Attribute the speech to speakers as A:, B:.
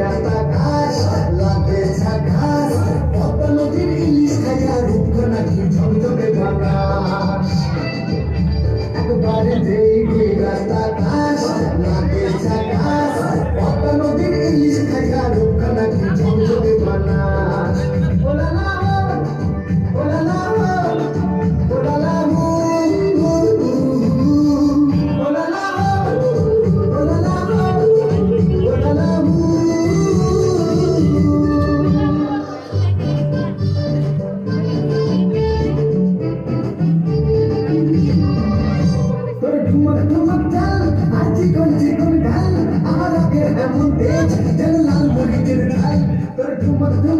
A: রাস্তা ঘাস লাগে ঝাঁকাস পদ্মা নদীর ইলিশ খাইয়া রূপকণা কি ঝমঝমে বাতাস একবারে দেখি রাস্তা ঘাস লাগে ঝাঁকাস পদ্মা নদীর ইলিশ খাইয়া রূপকণা কি ঝমঝমে বাতাস Terima kasih.